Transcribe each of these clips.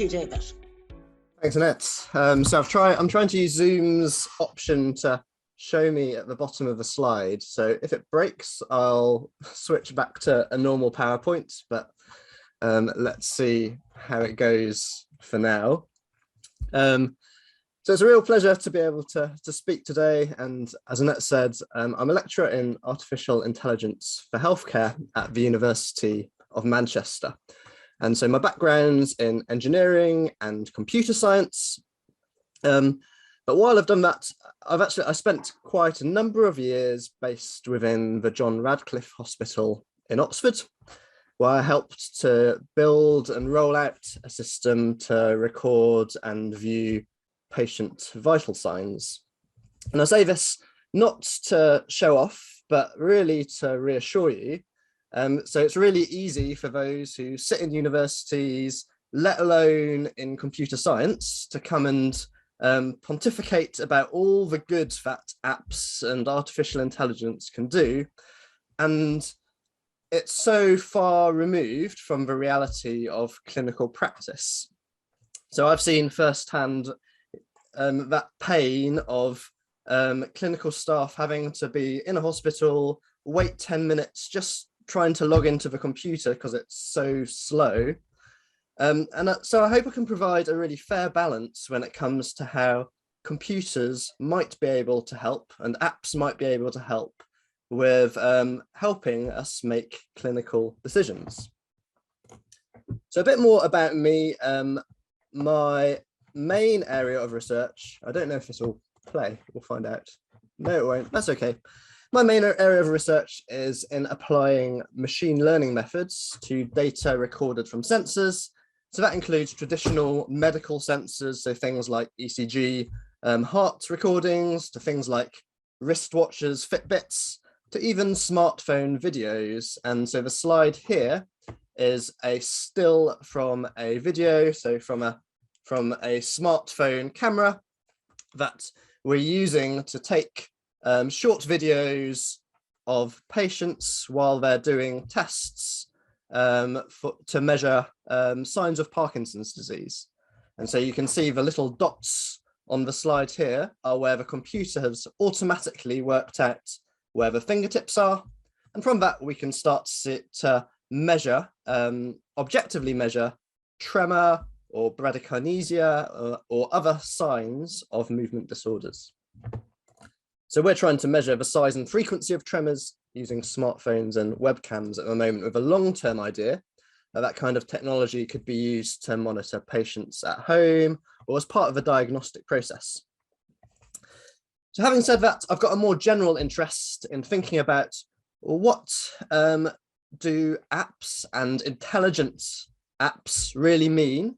you, David. Thanks, Annette. So I'm trying to use Zoom's option to show me at the bottom of the slide. So if it breaks, I'll switch back to a normal PowerPoint, but let's see how it goes for now. So it's a real pleasure to be able to speak today. And as Annette said, I'm a lecturer in artificial intelligence for healthcare at the University of Manchester. And so my background's in engineering and computer science. But while I've done that, I spent quite a number of years based within the John Radcliffe Hospital in Oxford, where I helped to build and roll out a system to record and view patient vital signs. And I say this not to show off, but really to reassure you. So it's really easy for those who sit in universities, let alone in computer science, to come and pontificate about all the good that apps and artificial intelligence can do. And it's so far removed from the reality of clinical practice. So I've seen firsthand that pain of clinical staff having to be in a hospital, wait 10 minutes, just trying to log into the computer because it's so slow. So I hope I can provide a really fair balance when it comes to how computers might be able to help and apps might be able to help with helping us make clinical decisions. So a bit more about me. My main area of research, I don't know if this will play, we'll find out. No, it won't, that's okay. My main area of research is in applying machine learning methods to data recorded from sensors. So that includes traditional medical sensors, so things like ECG, heart recordings, to things like wristwatches, Fitbits, to even smartphone videos. And so the slide here is a still from a video, so from a smartphone camera that we're using to take short videos of patients while they're doing tests to measure signs of Parkinson's disease. And so you can see the little dots on the slide here are where the computer has automatically worked out where the fingertips are. And from that, we can start to measure, objectively measure tremor or bradykinesia or other signs of movement disorders. So we're trying to measure the size and frequency of tremors using smartphones and webcams at the moment, with a long-term idea that kind of technology could be used to monitor patients at home or as part of a diagnostic process. So having said that, I've got a more general interest in thinking about what do apps and intelligent apps really mean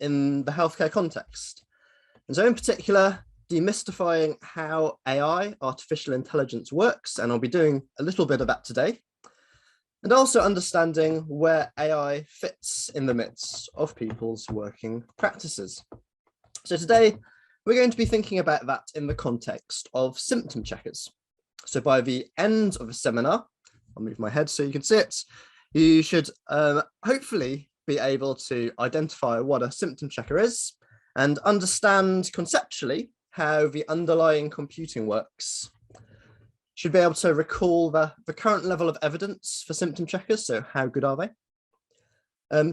in the healthcare context. And so in particular, demystifying how AI, artificial intelligence, works, and I'll be doing a little bit of that today, and also understanding where AI fits in the midst of people's working practices. So today, we're going to be thinking about that in the context of symptom checkers. So by the end of the seminar, I'll move my head so you can see it, you should hopefully be able to identify what a symptom checker is and understand conceptually how the underlying computing works. Should be able to recall the current level of evidence for symptom checkers, so how good are they?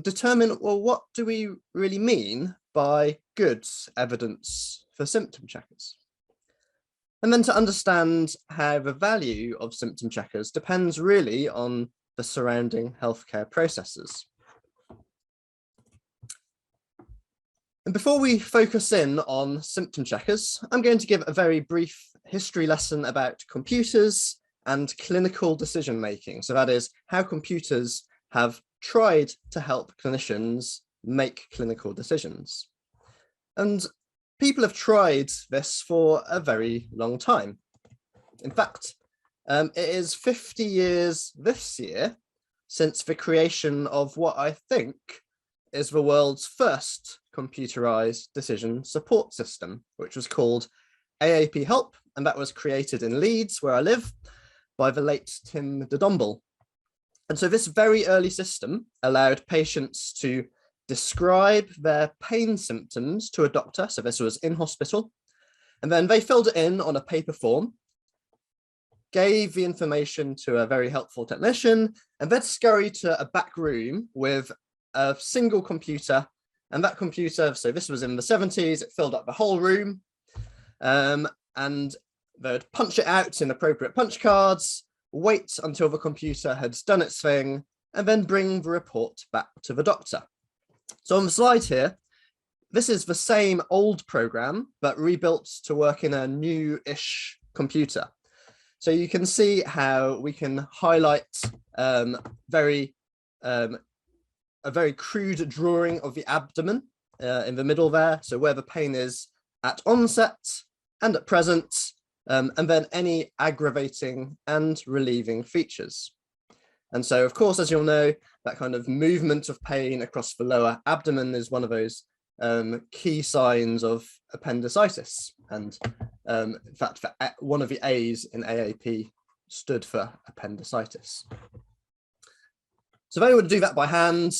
Determine, well, what do we really mean by good evidence for symptom checkers? And then to understand how the value of symptom checkers depends really on the surrounding healthcare processes. And before we focus in on symptom checkers, I'm going to give a very brief history lesson about computers and clinical decision making. So that is how computers have tried to help clinicians make clinical decisions. And people have tried this for a very long time. In fact, it is 50 years this year since the creation of what I think is the world's first computerized decision support system, which was called AAP Help, and that was created in Leeds, where I live, by the late Tim de Domble. And so this very early system allowed patients to describe their pain symptoms to a doctor. So this was in hospital. And then they filled it in on a paper form, gave the information to a very helpful technician, and then scurried to a back room with a single computer. And that computer, so this was in the 70s, it filled up the whole room. And they'd punch it out in appropriate punch cards, wait until the computer had done its thing, and then bring the report back to the doctor. So on the slide here, this is the same old program, but rebuilt to work in a new-ish computer. So you can see how we can highlight a very crude drawing of the abdomen in the middle there. So where the pain is at onset and at present, and then any aggravating and relieving features. And so, of course, as you'll know, that kind of movement of pain across the lower abdomen is one of those key signs of appendicitis. And in fact, one of the A's in AAP stood for appendicitis. So if I were to do that by hand,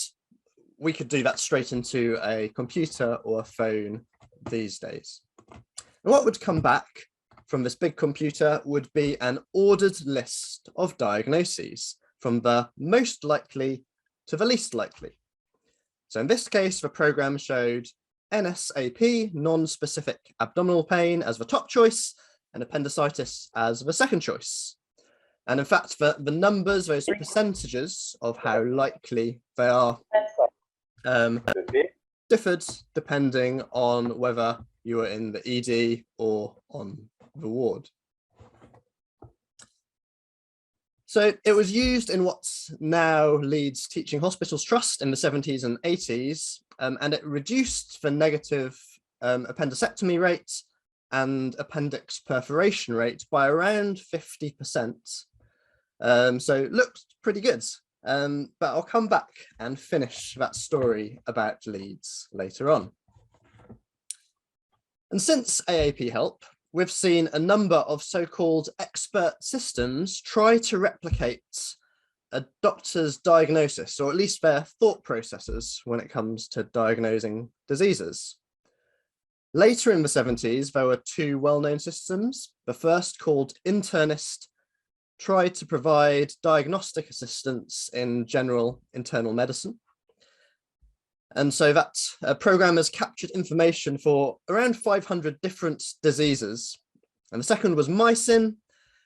we could do that straight into a computer or a phone these days. And what would come back from this big computer would be an ordered list of diagnoses from the most likely to the least likely. So in this case, the program showed NSAP, non-specific abdominal pain, as the top choice, and appendicitis as the second choice. And in fact, the numbers, those percentages of how likely they are, differed depending on whether you were in the ED or on the ward. So it was used in what's now Leeds Teaching Hospitals Trust in the 70s and 80s, and it reduced the negative appendicectomy rate and appendix perforation rate by around 50%. So it looked pretty good, but I'll come back and finish that story about Leeds later on. And since AAP Help, we've seen a number of so-called expert systems try to replicate a doctor's diagnosis, or at least their thought processes when it comes to diagnosing diseases. Later in the 70s, there were two well-known systems. The first, called Internist, tried to provide diagnostic assistance in general internal medicine. And so that program has captured information for around 500 different diseases. And the second was Mycin,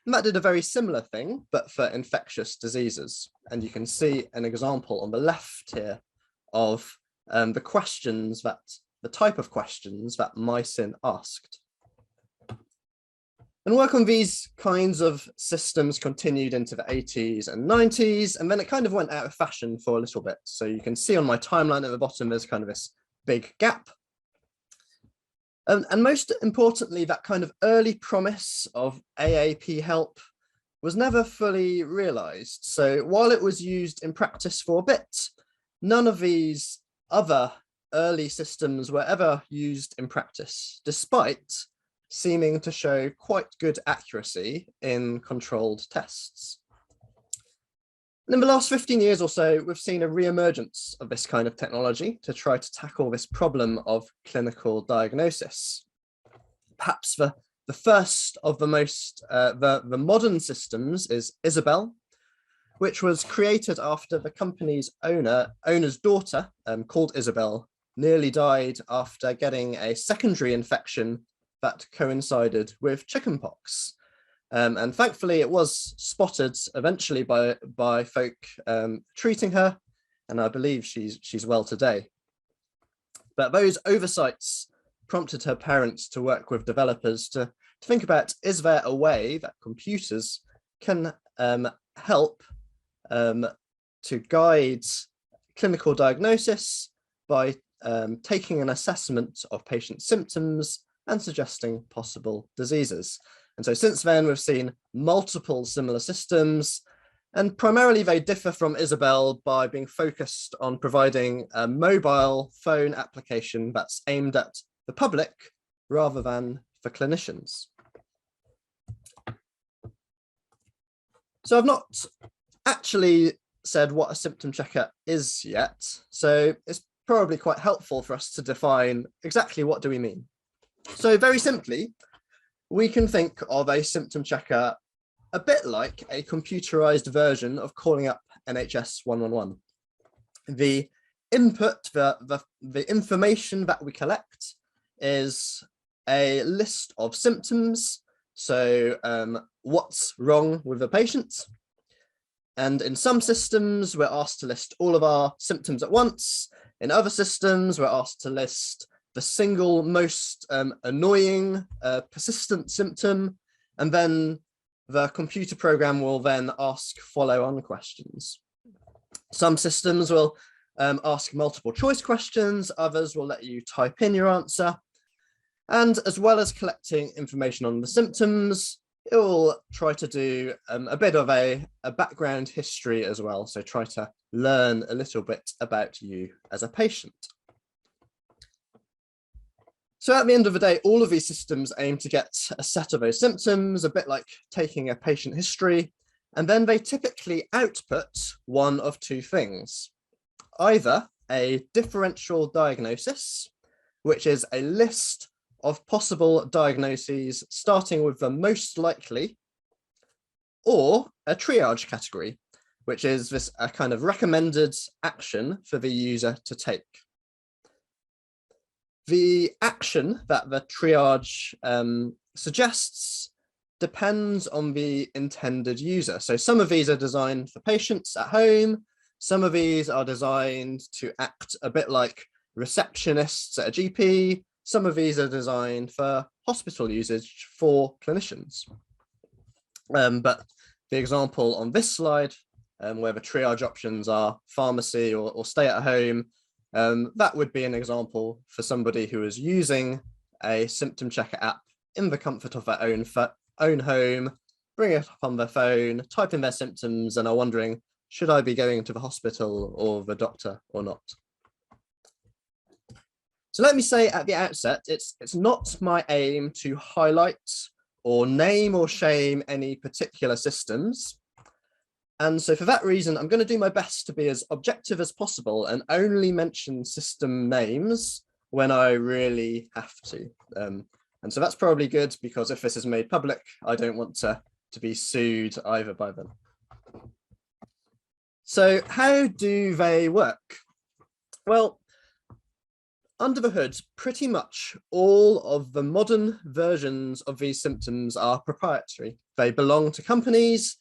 and that did a very similar thing, but for infectious diseases. And you can see an example on the left here of the type of questions that Mycin asked. And work on these kinds of systems continued into the 80s and 90s, and then it kind of went out of fashion for a little bit. So you can see on my timeline at the bottom, there's kind of this big gap. And most importantly, that kind of early promise of AAP Help was never fully realized. So while it was used in practice for a bit, none of these other early systems were ever used in practice, despite seeming to show quite good accuracy in controlled tests. And in the last 15 years or so, we've seen a re-emergence of this kind of technology to try to tackle this problem of clinical diagnosis. Perhaps the first of the most, the modern systems is Isabel, which was created after the company's owner's daughter, called Isabel, nearly died after getting a secondary infection that coincided with chickenpox. And thankfully it was spotted eventually by folk treating her, and I believe she's well today. But those oversights prompted her parents to work with developers to think about, is there a way that computers can help to guide clinical diagnosis by taking an assessment of patient symptoms and suggesting possible diseases. And so since then, we've seen multiple similar systems, and primarily they differ from Isabel by being focused on providing a mobile phone application that's aimed at the public rather than for clinicians. So I've not actually said what a symptom checker is yet. So it's probably quite helpful for us to define exactly what do we mean. So very simply, we can think of a symptom checker a bit like a computerized version of calling up NHS 111. The input, the information that we collect is a list of symptoms. So what's wrong with the patient? And in some systems, we're asked to list all of our symptoms at once. In other systems, we're asked to list the single most annoying, persistent symptom. And then the computer program will then ask follow-on questions. Some systems will ask multiple choice questions. Others will let you type in your answer. And as well as collecting information on the symptoms, it will try to do a bit of a background history as well. So try to learn a little bit about you as a patient. So at the end of the day, all of these systems aim to get a set of those symptoms, a bit like taking a patient history, and then they typically output one of two things. Either a differential diagnosis, which is a list of possible diagnoses starting with the most likely, or a triage category, which is a kind of recommended action for the user to take. The action that the triage suggests depends on the intended user. So some of these are designed for patients at home. Some of these are designed to act a bit like receptionists at a GP. Some of these are designed for hospital usage for clinicians. But the example on this slide, where the triage options are pharmacy or stay at home, that would be an example for somebody who is using a symptom checker app in the comfort of their own home, bring it up on their phone, type in their symptoms, and are wondering, should I be going to the hospital or the doctor or not? So let me say at the outset, it's not my aim to highlight or name or shame any particular systems. And so for that reason, I'm going to do my best to be as objective as possible and only mention system names when I really have to. And so that's probably good, because if this is made public, I don't want to be sued either by them. So how do they work? Well, under the hood, pretty much all of the modern versions of these symptoms are proprietary. They belong to companies,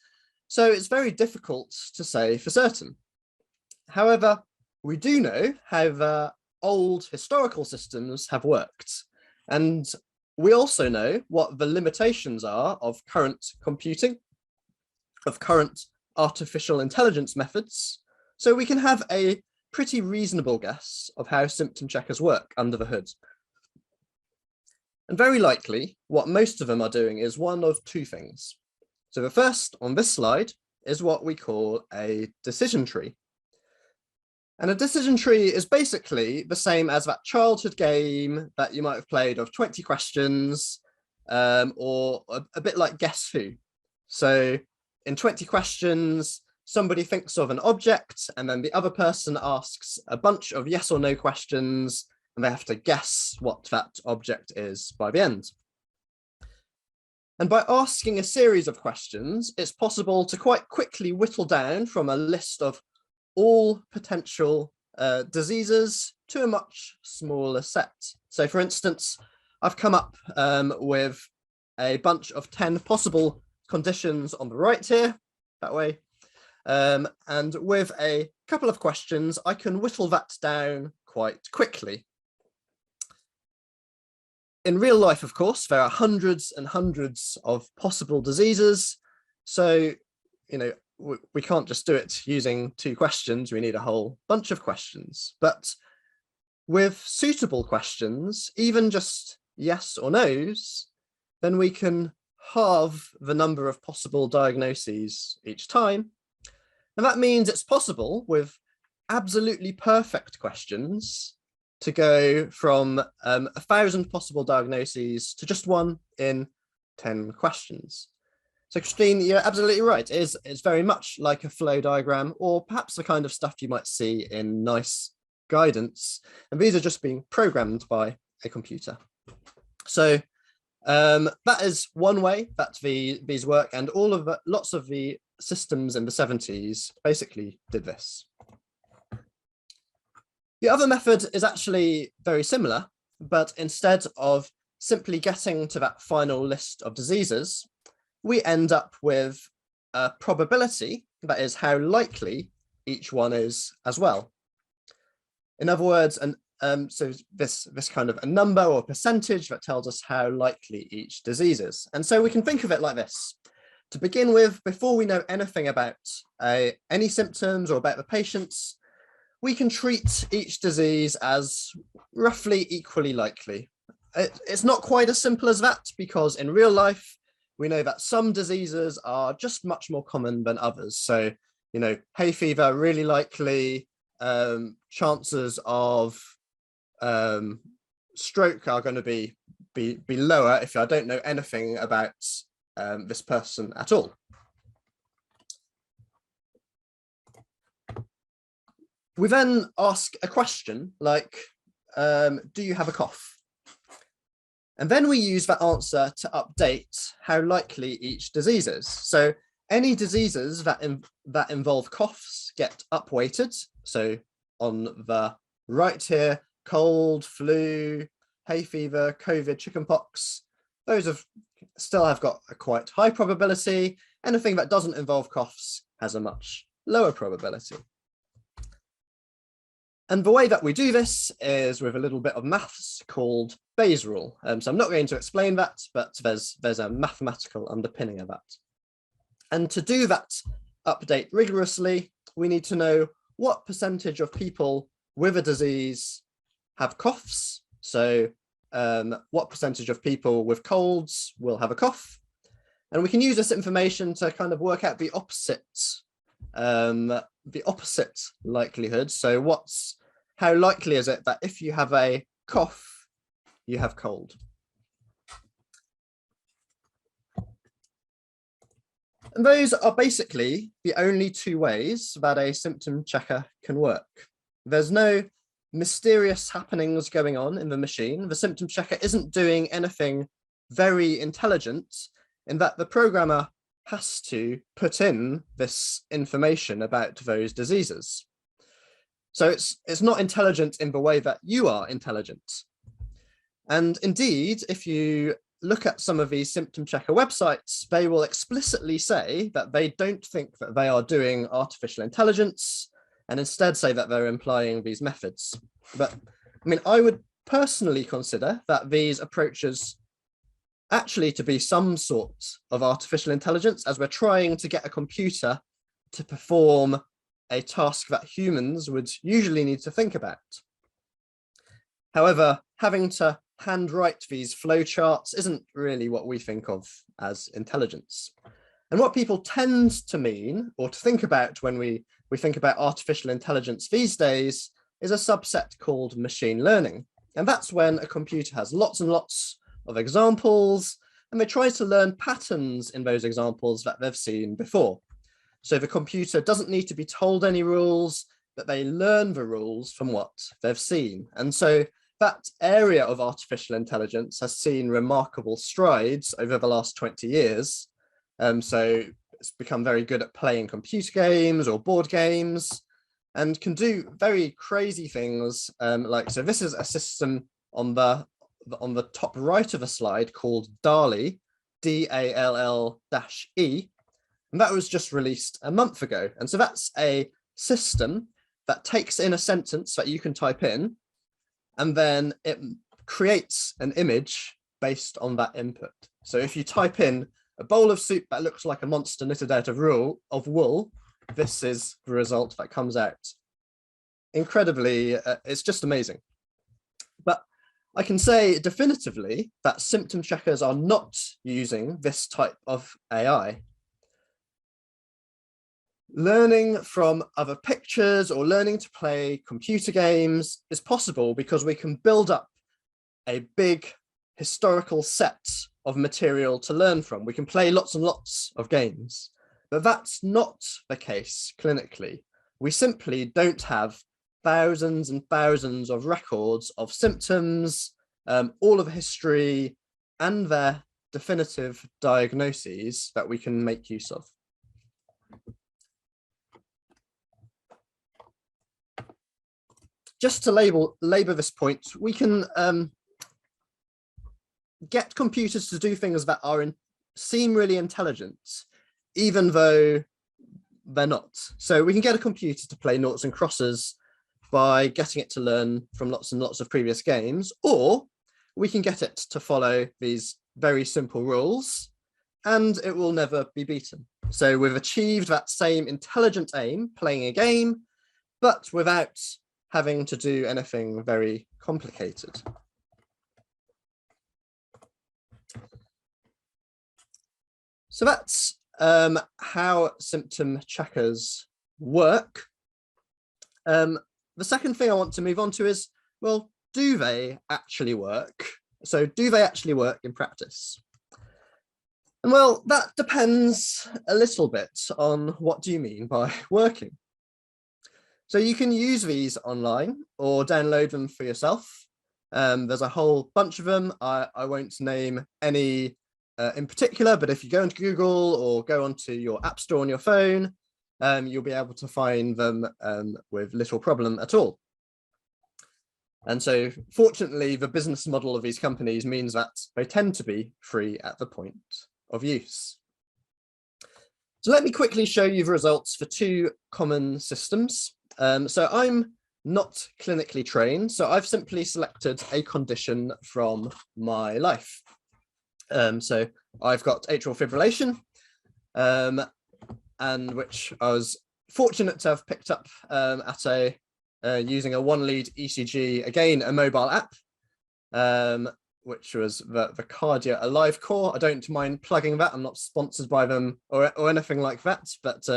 so it's very difficult to say for certain. However, we do know how the old historical systems have worked, and we also know what the limitations are of current computing, of current artificial intelligence methods, so we can have a pretty reasonable guess of how symptom checkers work under the hood. And very likely, what most of them are doing is one of two things. So the first on this slide is what we call a decision tree. And a decision tree is basically the same as that childhood game that you might have played of 20 questions, or a bit like Guess Who. So in 20 questions, somebody thinks of an object, and then the other person asks a bunch of yes or no questions, and they have to guess what that object is by the end. And by asking a series of questions, it's possible to quite quickly whittle down from a list of all potential diseases to a much smaller set. So for instance, I've come up with a bunch of 10 possible conditions on the right here, that way. And with a couple of questions, I can whittle that down quite quickly. In real life, of course, there are hundreds and hundreds of possible diseases. So, we can't just do it using 2 questions. We need a whole bunch of questions. But with suitable questions, even just yes or no's, then we can halve the number of possible diagnoses each time. And that means it's possible with absolutely perfect questions to go from 1,000 possible diagnoses to just 1 in 10 questions. So Christine, you're absolutely right. It's very much like a flow diagram, or perhaps the kind of stuff you might see in nice guidance, and these are just being programmed by a computer. So that is one way that these work, and lots of the systems in the 70s basically did this. The other method is actually very similar, but instead of simply getting to that final list of diseases, we end up with a probability, that is how likely each one is as well. In other words, so this kind of a number or percentage that tells us how likely each disease is. And so we can think of it like this. To begin with, before we know anything about any symptoms or about the patients, we can treat each disease as roughly equally likely. It's not quite as simple as that, because in real life, we know that some diseases are just much more common than others. So, you know, hay fever, really likely, chances of stroke are going to be lower if I don't know anything about this person at all. We then ask a question like, do you have a cough? And then we use that answer to update how likely each disease is. So any diseases that involve coughs get upweighted. So on the right here, cold, flu, hay fever, COVID, chickenpox, those still have got a quite high probability. Anything that doesn't involve coughs has a much lower probability. And the way that we do this is with a little bit of maths called Bayes' rule. So I'm not going to explain that, but there's a mathematical underpinning of that. And to do that update rigorously, we need to know what percentage of people with a disease have coughs. So what percentage of people with colds will have a cough. And we can use this information to kind of work out the opposite likelihood. So how likely is it that if you have a cough, you have cold? And those are basically the only two ways that a symptom checker can work. There's no mysterious happenings going on in the machine. The symptom checker isn't doing anything very intelligent, in that the programmer has to put in this information about those diseases. So it's not intelligent in the way that you are intelligent. And indeed, if you look at some of these symptom checker websites, they will explicitly say that they don't think that they are doing artificial intelligence, and instead say that they're employing these methods. But I mean, I would personally consider that these approaches actually to be some sort of artificial intelligence, as we're trying to get a computer to perform a task that humans would usually need to think about. However, having to handwrite these flowcharts isn't really what we think of as intelligence. And what people tend to mean or to think about when we think about artificial intelligence these days is a subset called machine learning. And that's when a computer has lots and lots of examples, and they try to learn patterns in those examples that they've seen before. So the computer doesn't need to be told any rules, but they learn the rules from what they've seen. And so that area of artificial intelligence has seen remarkable strides over the last 20 years. So it's become very good at playing computer games or board games, and can do very crazy things. So this is a system on the top right of a slide called DALL-E, D-A-L-L-E, and that was just released a month ago. And so that's a system that takes in a sentence that you can type in, and then it creates an image based on that input. So if you type in a bowl of soup that looks like a monster knitted out of wool, this is the result that comes out. Incredibly, it's just amazing. But I can say definitively that symptom checkers are not using this type of AI. Learning from other pictures or learning to play computer games is possible because we can build up a big historical set of material to learn from. We can play lots and lots of games, but that's not the case clinically. We simply don't have thousands and thousands of records of symptoms, all of history, and their definitive diagnoses that we can make use of. Just to labor this point, we can get computers to do things that seem really intelligent, even though they're not. So we can get a computer to play noughts and crosses by getting it to learn from lots and lots of previous games, or we can get it to follow these very simple rules and it will never be beaten. So we've achieved that same intelligent aim, playing a game, but without having to do anything very complicated. So that's how symptom checkers work. The second thing I want to move on to is, well, do they actually work? So do they actually work in practice? And well, that depends a little bit on what do you mean by working. So you can use these online or download them for yourself. There's a whole bunch of them. I won't name any in particular, but if you go into Google or go onto your app store on your phone, you'll be able to find them with little problem at all. And so fortunately, the business model of these companies means that they tend to be free at the point of use. So let me quickly show you the results for two common systems. So I'm not clinically trained, so I've simply selected a condition from my life. So I've got atrial fibrillation, and which I was fortunate to have picked up at using a one-lead ECG, again, a mobile app, which was the Cardia Alive Core. I don't mind plugging that. I'm not sponsored by them or anything like that, but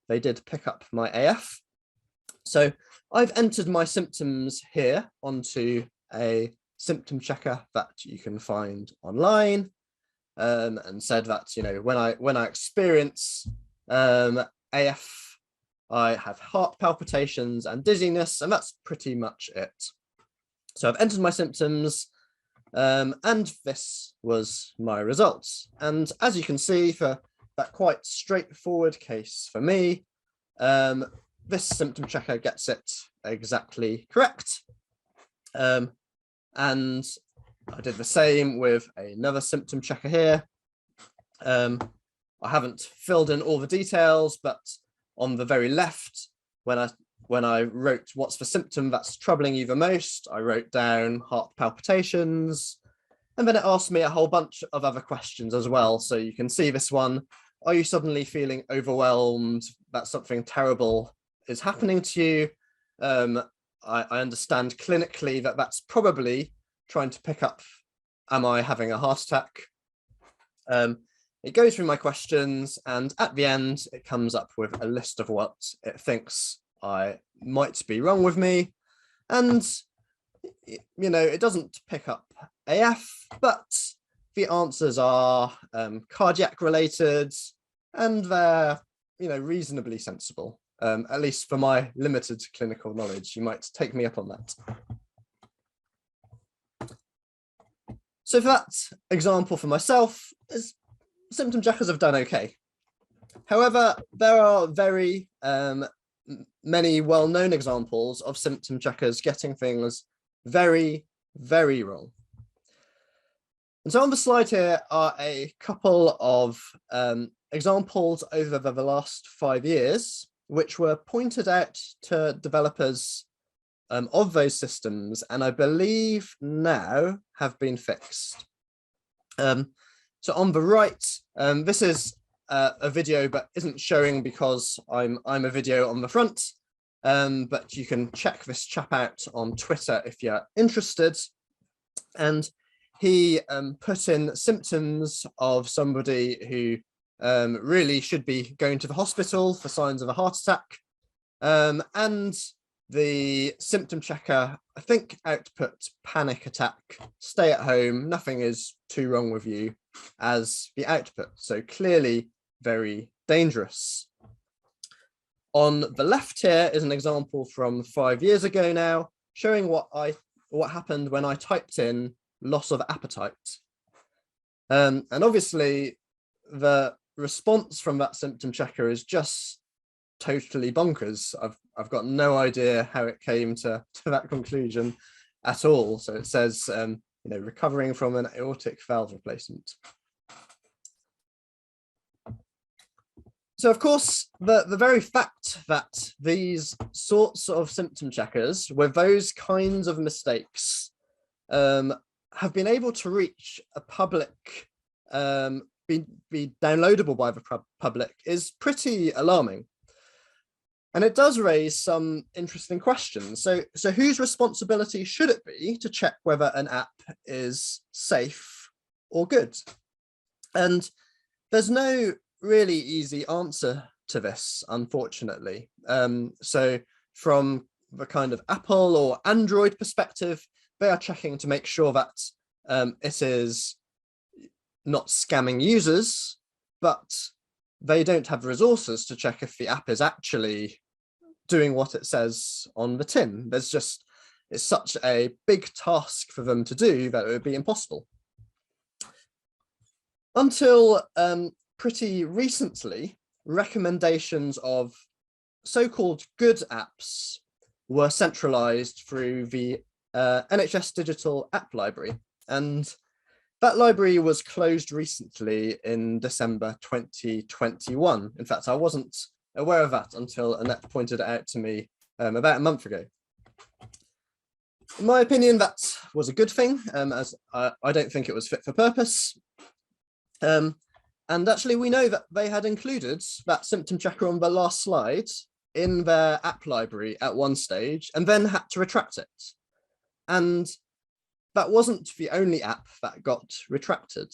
they did pick up my AF. So I've entered my symptoms here onto a symptom checker that you can find online, and said that, you know, when I experience AF, I have heart palpitations and dizziness, and that's pretty much it. So I've entered my symptoms, and this was my results. And as you can see, for that quite straightforward case for me, this symptom checker gets it exactly correct. And I did the same with another symptom checker here. I haven't filled in all the details, but on the very left, when I wrote what's the symptom that's troubling you the most, I wrote down heart palpitations, and then it asked me a whole bunch of other questions as well. So you can see this one: are you suddenly feeling overwhelmed that something terrible is happening to you? I understand clinically that that's probably trying to pick up, am I having a heart attack? It goes through my questions, and at the end, it comes up with a list of what it thinks I might be wrong with me. And, you know, it doesn't pick up AF, but the answers are cardiac related, and they're, you know, reasonably sensible. At least for my limited clinical knowledge. You might take me up on that. So for that example for myself, symptom checkers have done okay. However, there are very many well-known examples of symptom checkers getting things very, very wrong. And so on the slide here are a couple of examples over the last 5 years, which were pointed out to developers of those systems, and I believe now have been fixed. So on the right, this is a video, but isn't showing because I'm a video on the front, but you can check this chap out on Twitter if you're interested. And he put in symptoms of somebody who really should be going to the hospital for signs of a heart attack. And the symptom checker, I think, output panic attack, stay at home, nothing is too wrong with you as the output. So clearly very dangerous. On the left here is an example from 5 years ago now, showing what happened when I typed in loss of appetite. And obviously the response from that symptom checker is just totally bonkers. I've got no idea how it came to that conclusion at all. So it says, recovering from an aortic valve replacement. So of course, the very fact that these sorts of symptom checkers with those kinds of mistakes have been able to reach a public, be downloadable by the public is pretty alarming. And it does raise some interesting questions. So whose responsibility should it be to check whether an app is safe or good? And there's no really easy answer to this, unfortunately. So from the kind of Apple or Android perspective, they are checking to make sure that it is not scamming users, but they don't have the resources to check if the app is actually doing what it says on the tin. It's such a big task for them to do that it would be impossible. Until pretty recently, recommendations of so-called good apps were centralized through the Nhs Digital App Library. And that library was closed recently in December 2021. In fact, I wasn't aware of that until Annette pointed it out to me about a month ago. In my opinion, that was a good thing, as I don't think it was fit for purpose. And actually, we know that they had included that symptom checker on the last slide in their app library at one stage and then had to retract it. And that wasn't the only app that got retracted,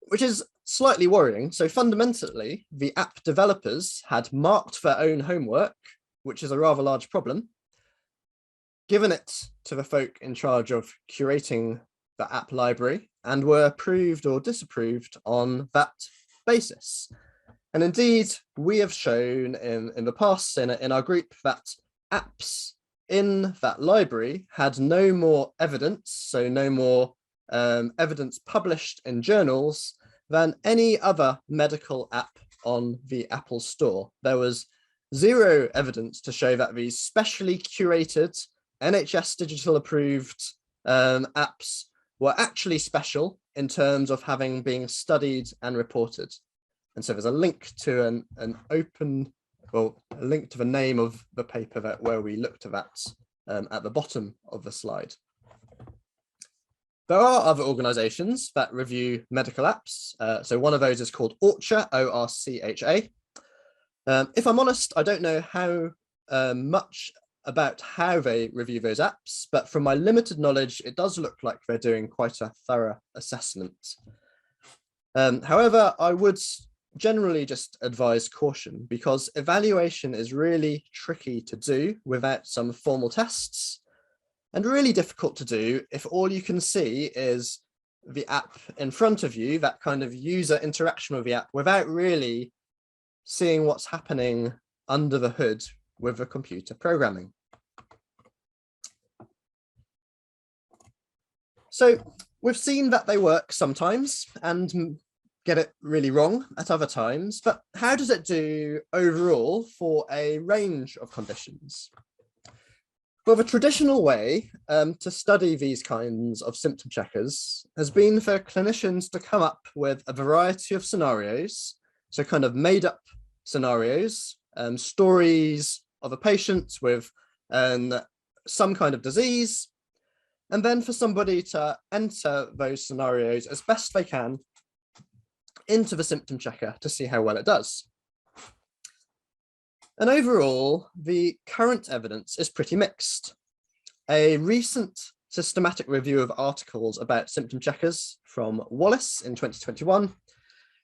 which is slightly worrying. So fundamentally, the app developers had marked their own homework, which is a rather large problem, given it to the folk in charge of curating the app library, and were approved or disapproved on that basis. And indeed, we have shown in the past in our group that apps in that library had no more evidence, so no more evidence published in journals than any other medical app on the Apple Store. There was zero evidence to show that these specially curated Nhs Digital approved apps were actually special in terms of having been studied and reported. And so there's a link to a link to the name of the paper where we looked at that at the bottom of the slide. There are other organizations that review medical apps. So one of those is called ORCHA, O-R-C-H-A. If I'm honest, I don't know how much about how they review those apps, but from my limited knowledge, it does look like they're doing quite a thorough assessment. However, I would generally just advise caution because evaluation is really tricky to do without some formal tests and really difficult to do if all you can see is the app in front of you, that kind of user interaction with the app without really seeing what's happening under the hood with the computer programming. So we've seen that they work sometimes and get it really wrong at other times, but how does it do overall for a range of conditions? Well, the traditional way to study these kinds of symptom checkers has been for clinicians to come up with a variety of scenarios, so kind of made up scenarios, stories of a patient with some kind of disease, and then for somebody to enter those scenarios as best they can into the symptom checker to see how well it does. And overall, the current evidence is pretty mixed. A recent systematic review of articles about symptom checkers from Wallace in 2021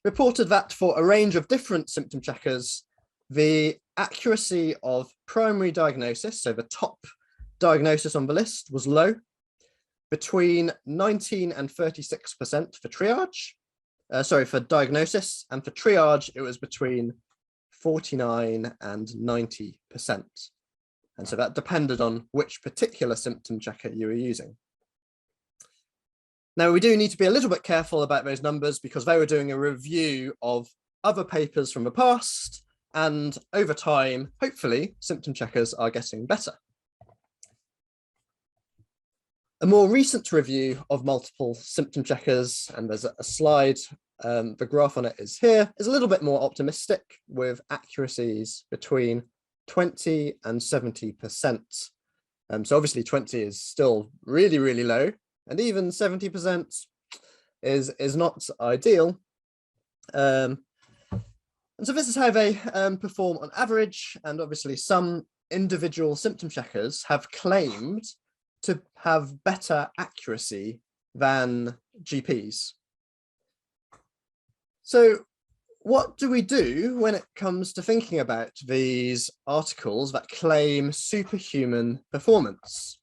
reported that for a range of different symptom checkers, the accuracy of primary diagnosis, so the top diagnosis on the list, was low, between 19 and 36% for triage, for diagnosis, and for triage, it was between 49 and 90%. And so that depended on which particular symptom checker you were using. Now, we do need to be a little bit careful about those numbers because they were doing a review of other papers from the past, and over time, hopefully, symptom checkers are getting better. A more recent review of multiple symptom checkers, and there's a slide, the graph on it is here, is a little bit more optimistic with accuracies between 20 and 70%. So obviously 20 is still really, really low, and even 70% is not ideal. And so this is how they perform on average, and obviously some individual symptom checkers have claimed to have better accuracy than GPs. So what do we do when it comes to thinking about these articles that claim superhuman performance?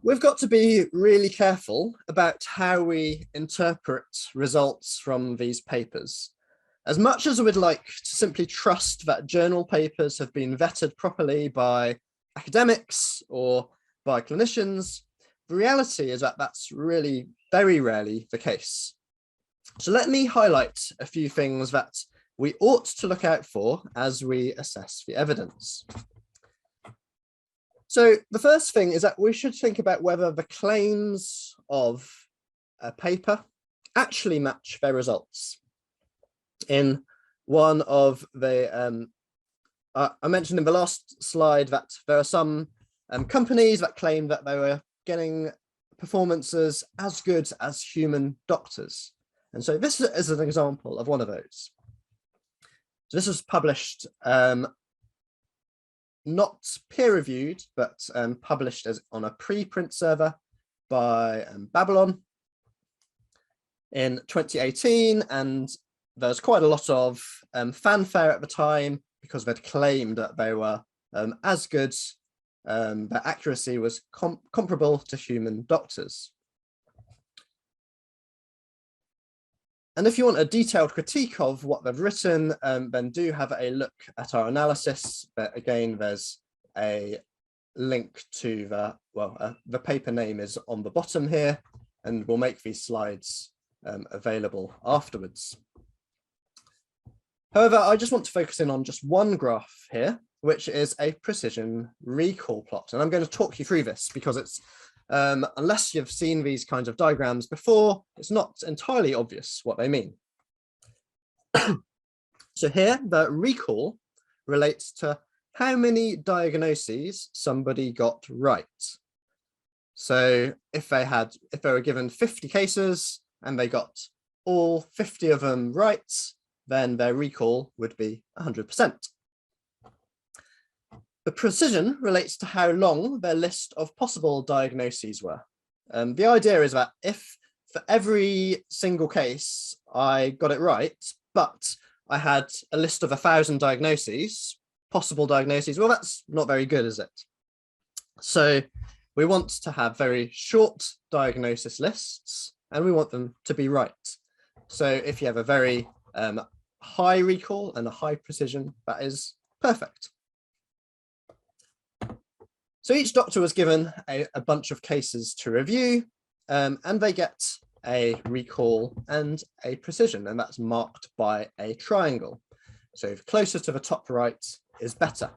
We've got to be really careful about how we interpret results from these papers. As much as we'd like to simply trust that journal papers have been vetted properly by academics or by clinicians, the reality is that that's really very rarely the case. So let me highlight a few things that we ought to look out for as we assess the evidence. So the first thing is that we should think about whether the claims of a paper actually match their results. In one of the, I mentioned in the last slide that there are some companies that claim that they were getting performances as good as human doctors. And so this is an example of one of those. So this was published, not peer-reviewed, but published as on a preprint server by Babylon in 2018. And there's quite a lot of fanfare at the time because they'd claimed that they were as good, their accuracy was comparable to human doctors. And if you want a detailed critique of what they've written, then do have a look at our analysis. But again, there's a link to the paper name is on the bottom here, and we'll make these slides available afterwards. However, I just want to focus in on just one graph here, which is a precision recall plot. And I'm going to talk you through this because it's, unless you've seen these kinds of diagrams before, it's not entirely obvious what they mean. So here, the recall relates to how many diagnoses somebody got right. So if they were given 50 cases and they got all 50 of them right, then their recall would be 100%. The precision relates to how long their list of possible diagnoses were. The idea is that if for every single case I got it right, but I had a list of 1,000 diagnoses, possible diagnoses, well, that's not very good, is it? So we want to have very short diagnosis lists, and we want them to be right. So if you have a very high recall and a high precision, that is perfect. So each doctor was given a bunch of cases to review, and they get a recall and a precision, and that's marked by a triangle. So closer to the top right is better.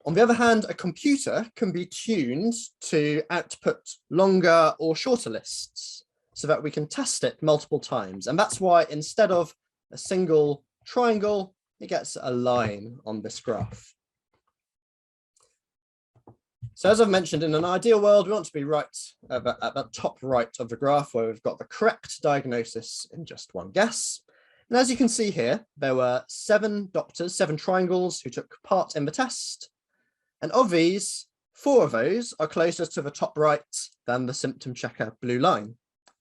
On the other hand, a computer can be tuned to output longer or shorter lists so that we can test it multiple times. And that's why instead of a single triangle, it gets a line on this graph. So as I've mentioned, in an ideal world, we want to be right at the top right of the graph where we've got the correct diagnosis in just one guess. And as you can see here, there were 7 doctors, 7 triangles who took part in the test. And of these, 4 of those are closer to the top right than the symptom checker blue line.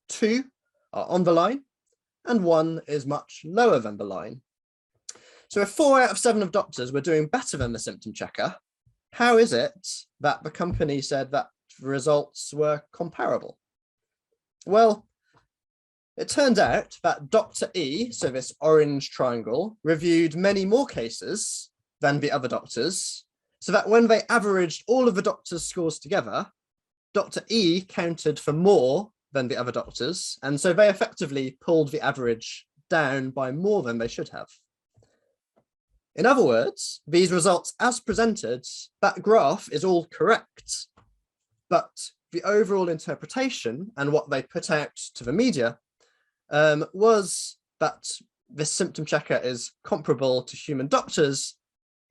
2 are on the line, and 1 is much lower than the line. So if 4 out of 7 of doctors were doing better than the symptom checker, how is it that the company said that the results were comparable? Well, It turned out that Dr. E, so this orange triangle, reviewed many more cases than the other doctors, so that when they averaged all of the doctors' scores together, Dr. E counted for more than the other doctors, and so they effectively pulled the average down by more than they should have. In other words, these results as presented, that graph is all correct, but the overall interpretation and what they put out to the media was that this symptom checker is comparable to human doctors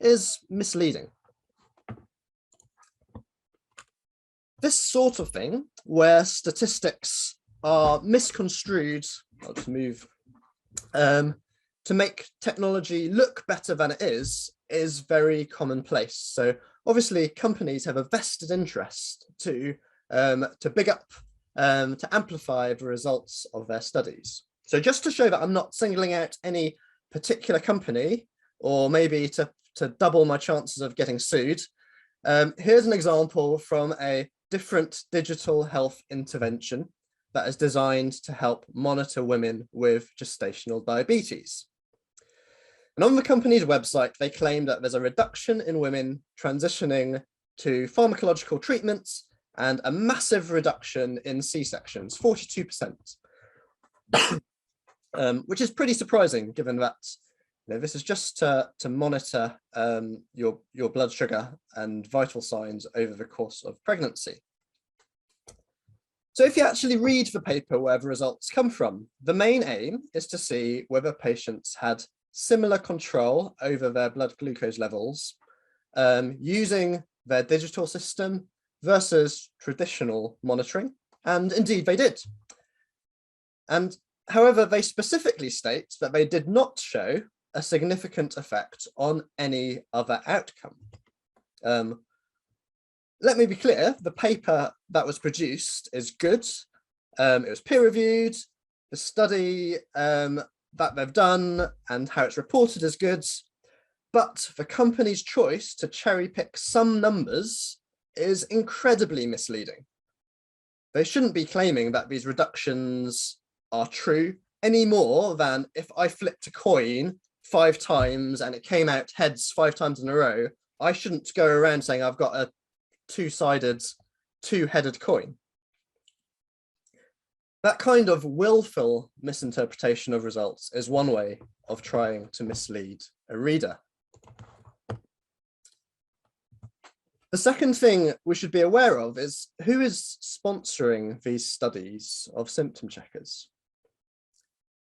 is misleading. This sort of thing, where statistics are misconstrued, I'll just move, to make technology look better than it is very commonplace. So obviously companies have a vested interest to big up, to amplify the results of their studies. So just to show that I'm not singling out any particular company, or maybe to double my chances of getting sued, here's an example from a different digital health intervention that is designed to help monitor women with gestational diabetes. And on the company's website, they claim that there's a reduction in women transitioning to pharmacological treatments and a massive reduction in C-sections, 42%, which is pretty surprising given that this is just to monitor your blood sugar and vital signs over the course of pregnancy. So if you actually read the paper where the results come from, the main aim is to see whether patients had similar control over their blood glucose levels using their digital system versus traditional monitoring, and indeed they did. And however, they specifically state that they did not show a significant effect on any other outcome. Let me be clear, the paper that was produced is good. It was peer-reviewed. The study that they've done and how it's reported is good. But the company's choice to cherry pick some numbers is incredibly misleading. They shouldn't be claiming that these reductions are true any more than if I flipped a coin 5 times and it came out heads 5 times in a row, I shouldn't go around saying I've got a two-sided, two-headed coin. That kind of willful misinterpretation of results is one way of trying to mislead a reader. The second thing we should be aware of is who is sponsoring these studies of symptom checkers.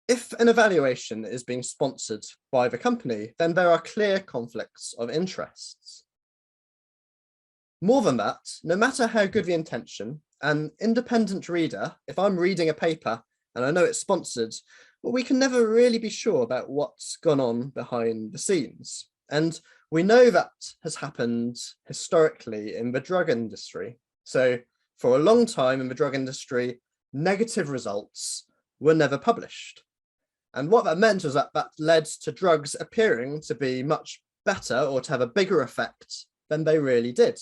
If an evaluation is being sponsored by the company, then there are clear conflicts of interests. More than that, no matter how good the intention, an independent reader, if I'm reading a paper and I know it's sponsored, well, we can never really be sure about what's gone on behind the scenes. And we know that has happened historically in the drug industry. So for a long time in the drug industry, negative results were never published. And what that meant was that that led to drugs appearing to be much better or to have a bigger effect than they really did.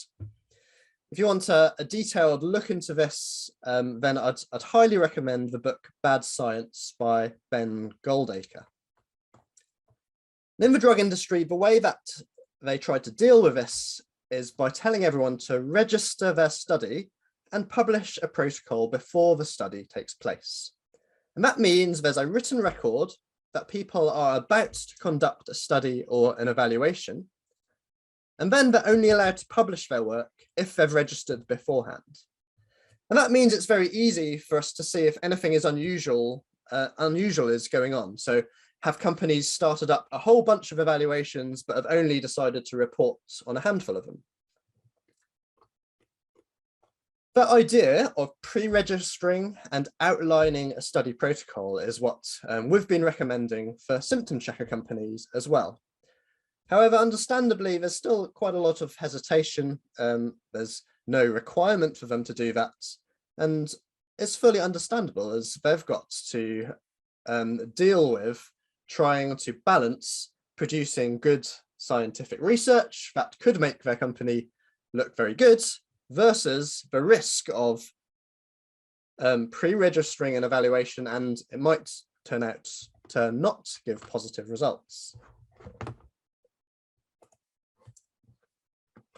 If you want a detailed look into this, then I'd highly recommend the book Bad Science by Ben Goldacre. In the drug industry, the way that they tried to deal with this is by telling everyone to register their study and publish a protocol before the study takes place. And that means there's a written record that people are about to conduct a study or an evaluation, and then they're only allowed to publish their work if they've registered beforehand. And that means it's very easy for us to see if anything is unusual is going on. So have companies started up a whole bunch of evaluations, but have only decided to report on a handful of them? The idea of pre-registering and outlining a study protocol is what we've been recommending for symptom checker companies as well. However, understandably, there's still quite a lot of hesitation. There's no requirement for them to do that. And it's fully understandable as they've got to deal with trying to balance producing good scientific research that could make their company look very good versus the risk of pre-registering an evaluation, and it might turn out to not give positive results.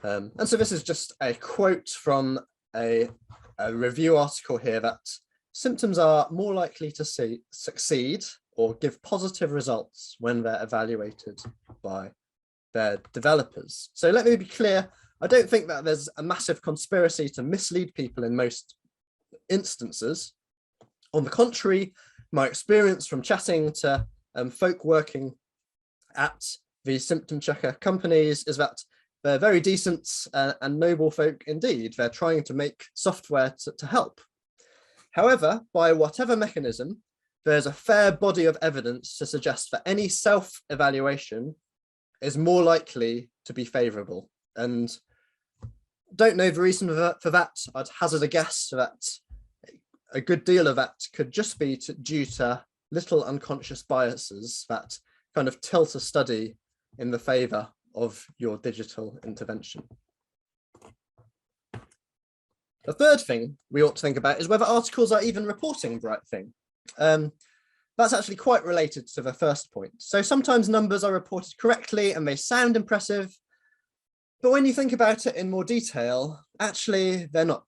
And so this is just a quote from a review article here, that symptoms are more likely to succeed or give positive results when they're evaluated by their developers. So let me be clear, I don't think that there's a massive conspiracy to mislead people in most instances. On the contrary, my experience from chatting to folk working at the symptom checker companies is that they're very decent and noble folk indeed. They're trying to make software to help. However, by whatever mechanism, there's a fair body of evidence to suggest that any self-evaluation is more likely to be favourable. And don't know the reason for that. I'd hazard a guess that a good deal of that could just be due to little unconscious biases that kind of tilt a study in the favour of your digital intervention. The third thing we ought to think about is whether articles are even reporting the right thing. That's actually quite related to the first point. So sometimes numbers are reported correctly and they sound impressive, but when you think about it in more detail, actually they're not.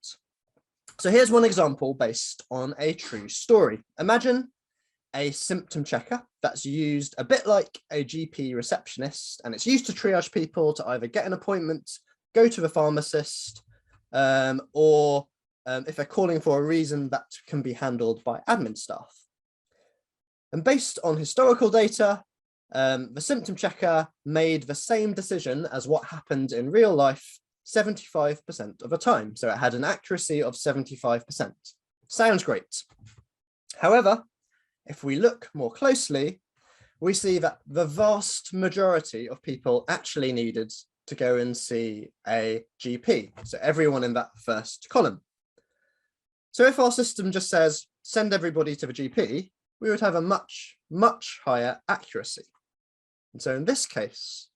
So here's one example based on a true story. Imagine a symptom checker that's used a bit like a GP receptionist, and it's used to triage people to either get an appointment, go to the pharmacist, or if they're calling for a reason, that can be handled by admin staff. And based on historical data, the symptom checker made the same decision as what happened in real life 75% of the time. So it had an accuracy of 75%. Sounds great. However, if we look more closely, we see that the vast majority of people actually needed to go and see a GP. So everyone in that first column. So if our system just says, send everybody to the GP, we would have a much, much higher accuracy. And so in this case,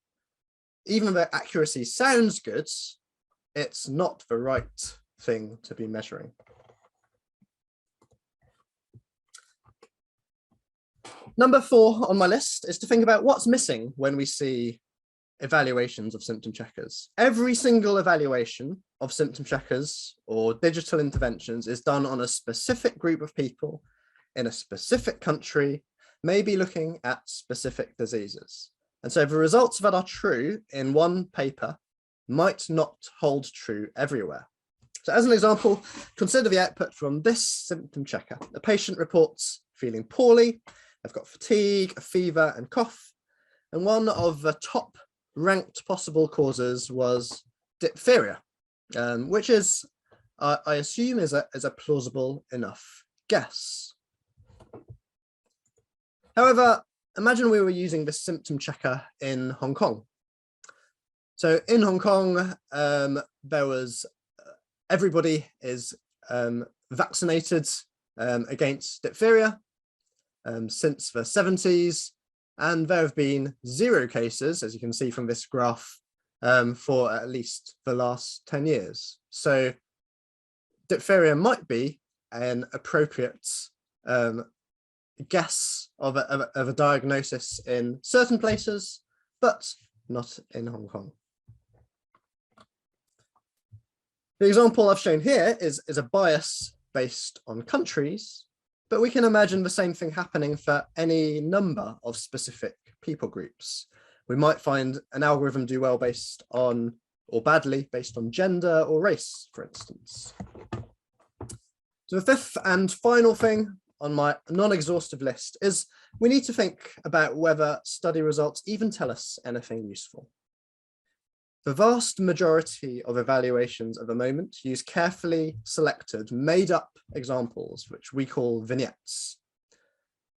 even though accuracy sounds good, it's not the right thing to be measuring. Number 4 on my list is to think about what's missing when we see evaluations of symptom checkers. Every single evaluation of symptom checkers or digital interventions is done on a specific group of people in a specific country, maybe looking at specific diseases. And so the results that are true in one paper might not hold true everywhere. So as an example, consider the output from this symptom checker. The patient reports feeling poorly, they've got fatigue, a fever and cough. And one of the top ranked possible causes was diphtheria, which is, I assume, is a plausible enough guess. However, imagine we were using this symptom checker in Hong Kong. So in Hong Kong, there was everybody is vaccinated against diphtheria since the 70s, and there have been 0 cases, as you can see from this graph, for at least the last 10 years. So diphtheria might be an appropriate guess of a diagnosis in certain places, but not in Hong Kong. The example I've shown here is a bias based on countries, but we can imagine the same thing happening for any number of specific people groups. We might find an algorithm do well based on, or badly based on gender or race, for instance. So the fifth and final thing on my non-exhaustive list is we need to think about whether study results even tell us anything useful. The vast majority of evaluations at the moment use carefully selected, made-up examples, which we call vignettes.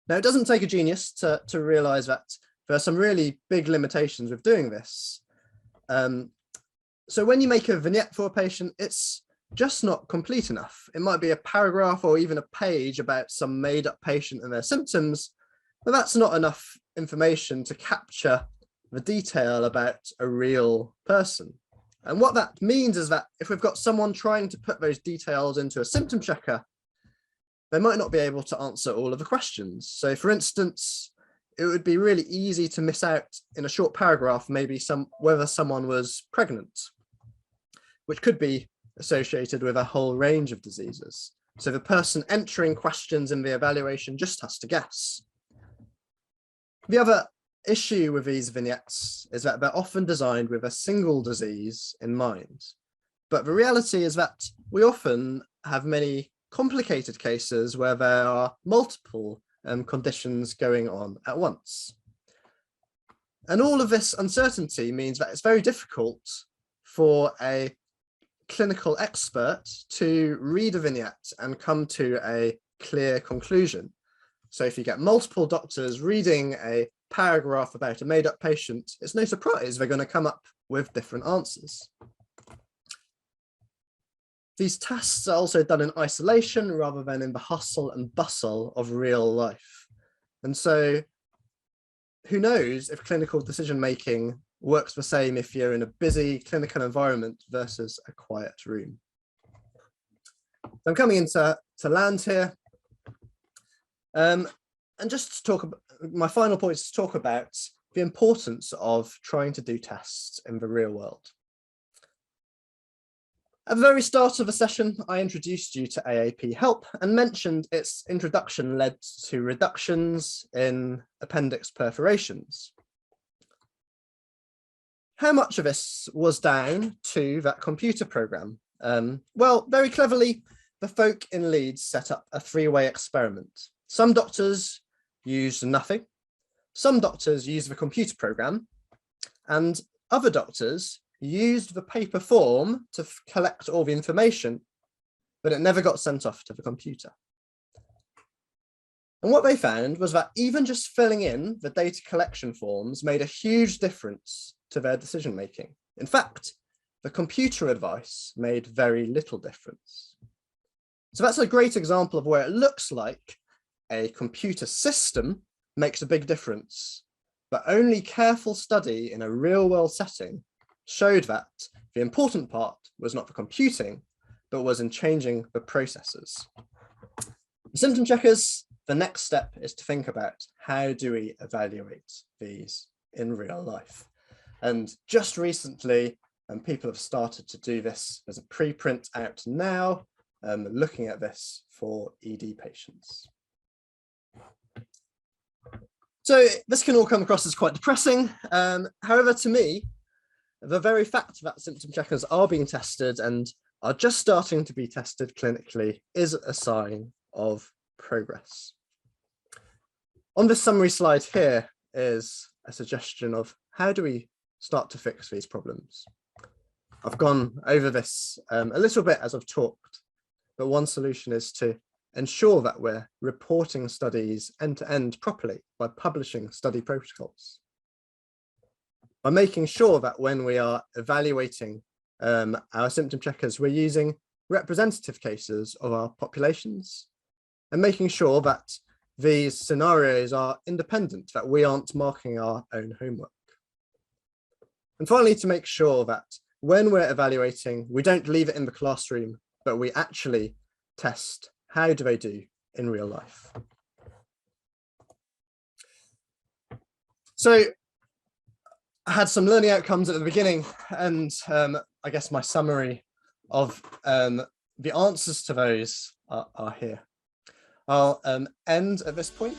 Now, it doesn't take a genius to realize that there are some really big limitations with doing this. So when you make a vignette for a patient, it's just not complete enough. It might be a paragraph or even a page about some made-up patient and their symptoms, but that's not enough information to capture the detail about a real person. And what that means is that if we've got someone trying to put those details into a symptom checker, they might not be able to answer all of the questions. So for instance, it would be really easy to miss out in a short paragraph, maybe whether someone was pregnant, which could be associated with a whole range of diseases. So the person entering questions in the evaluation just has to guess. The other issue with these vignettes is that they're often designed with a single disease in mind. But the reality is that we often have many complicated cases where there are multiple conditions going on at once. And all of this uncertainty means that it's very difficult for a clinical expert to read a vignette and come to a clear conclusion. So if you get multiple doctors reading a paragraph about a made-up patient, it's no surprise they're going to come up with different answers. These tests are also done in isolation rather than in the hustle and bustle of real life. And so who knows if clinical decision-making works the same if you're in a busy clinical environment versus a quiet room. I'm coming into land here. And just to talk about, my final point is to talk about the importance of trying to do tests in the real world. At the very start of the session, I introduced you to AAP Help and mentioned its introduction led to reductions in appendix perforations. How much of this was down to that computer program? Well, very cleverly, the folk in Leeds set up a three-way experiment. Some doctors used nothing, some doctors used the computer program, and other doctors used the paper form to collect all the information, but it never got sent off to the computer. And what they found was that even just filling in the data collection forms made a huge difference to their decision making. In fact, the computer advice made very little difference. So that's a great example of where it looks like a computer system makes a big difference, but only careful study in a real world setting showed that the important part was not the computing, but was in changing the processes. For symptom checkers, the next step is to think about how do we evaluate these in real life. And just recently, people have started to do this. There's a preprint out now looking at this for ED patients. So this can all come across as quite depressing. However, to me, the very fact that symptom checkers are being tested and are just starting to be tested clinically is a sign of progress. On this summary slide here is a suggestion of how do we start to fix these problems. I've gone over this a little bit as I've talked, but one solution is to ensure that we're reporting studies end-to-end properly by publishing study protocols. By making sure that when we are evaluating our symptom checkers, we're using representative cases of our populations and making sure that these scenarios are independent, that we aren't marking our own homework. And finally, to make sure that when we're evaluating, we don't leave it in the classroom, but we actually test how do they do in real life. So I had some learning outcomes at the beginning, and I guess my summary of the answers to those are here. I'll end at this point.